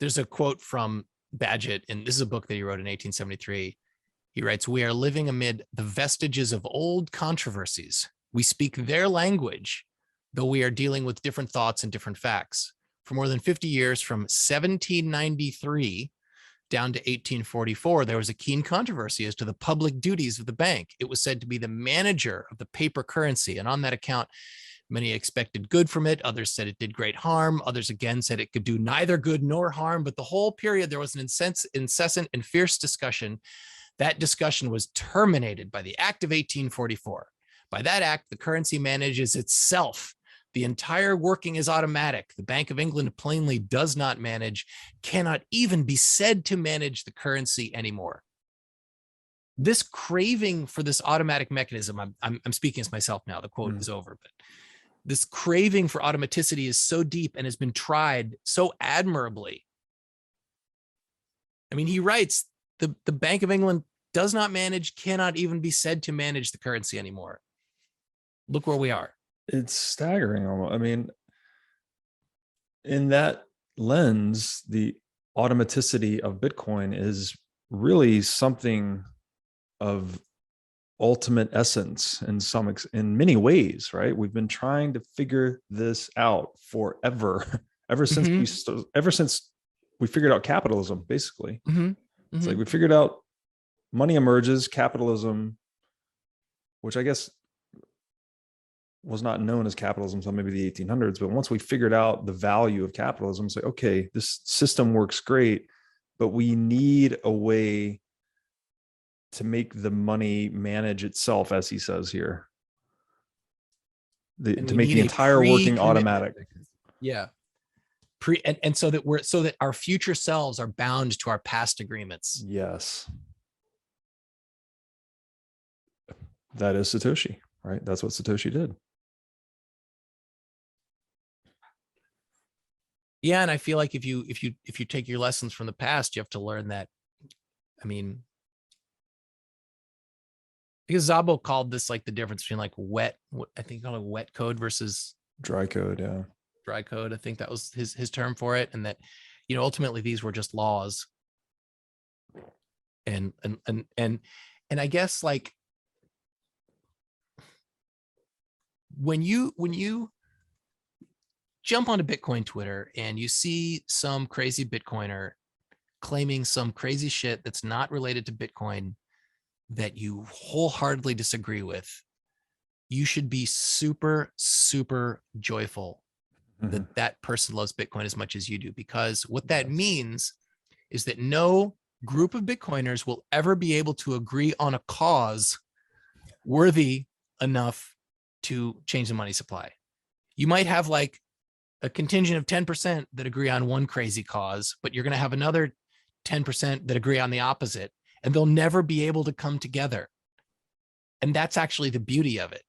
There's a quote from Badgett, and this is a book that he wrote in 1873. He writes, "We are living amid the vestiges of old controversies. We speak their language, though we are dealing with different thoughts and different facts. For more than 50 years, from 1793 down to 1844, there was a keen controversy as to the public duties of the bank. It was said to be the manager of the paper currency, and on that account, many expected good from it. Others said it did great harm. Others again said it could do neither good nor harm. But the whole period, there was an incessant and fierce discussion. That discussion was terminated by the Act of 1844. By that act, the currency manages itself. The entire working is automatic. The Bank of England plainly does not manage, cannot even be said to manage the currency anymore." This craving for this automatic mechanism, I'm speaking as myself now, the quote is over, but this craving for automaticity is so deep and has been tried so admirably. I mean, he writes, the Bank of England does not manage, cannot even be said to manage the currency anymore. Look where we are. It's staggering. I mean, in that lens, the automaticity of Bitcoin is really something of ultimate essence in many ways, right? We've been trying to figure this out forever, ever since we figured out capitalism, basically. It's like we figured out money emerges, capitalism, which I guess was not known as capitalism until maybe the 1800s. But once we figured out the value of capitalism, it's like, okay, this system works great, but we need a way to make the money manage itself, as he says here, to make the entire working automatic. Yeah. And so that our future selves are bound to our past agreements. Yes. That is Satoshi, right? That's what Satoshi did. Yeah, and I feel like if you take your lessons from the past, you have to learn that. I mean, because Szabo called this like the difference between like I think called it wet code versus dry code. Yeah. Dry code. I think that was his term for it. And that, ultimately these were just laws. And I guess like when you jump onto Bitcoin Twitter and you see some crazy Bitcoiner claiming some crazy shit that's not related to Bitcoin that you wholeheartedly disagree with, you should be super, super joyful that that person loves Bitcoin as much as you do, because what that means is that no group of Bitcoiners will ever be able to agree on a cause worthy enough to change the money supply. You might have like a contingent of 10% that agree on one crazy cause, but you're going to have another 10% that agree on the opposite, and they'll never be able to come together. And that's actually the beauty of it.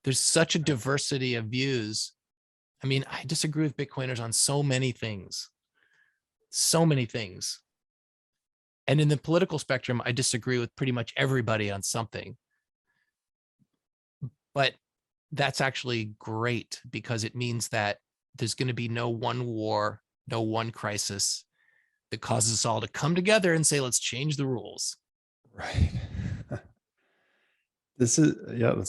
There's such a diversity of views. I mean, I disagree with Bitcoiners on so many things. And in the political spectrum, I disagree with pretty much everybody on something. But that's actually great, because it means that there's going to be no one war, no one crisis that causes us all to come together and say, let's change the rules. Right. That's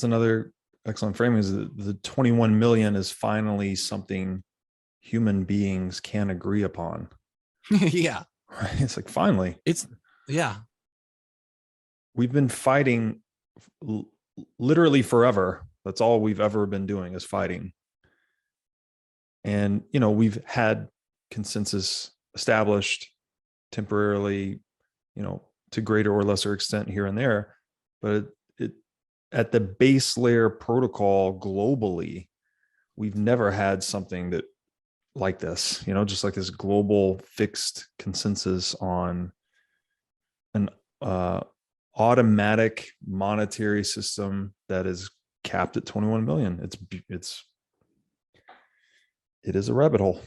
another excellent framing, is that the 21 million is finally something human beings can agree upon. Yeah. Right. It's like, finally. Yeah. We've been fighting literally forever. That's all we've ever been doing, is fighting. And, we've had consensus established temporarily, to greater or lesser extent here and there. But at the base layer protocol globally, we've never had something that like this, just like this global fixed consensus on an automatic monetary system that is capped at 21 million. It is a rabbit hole.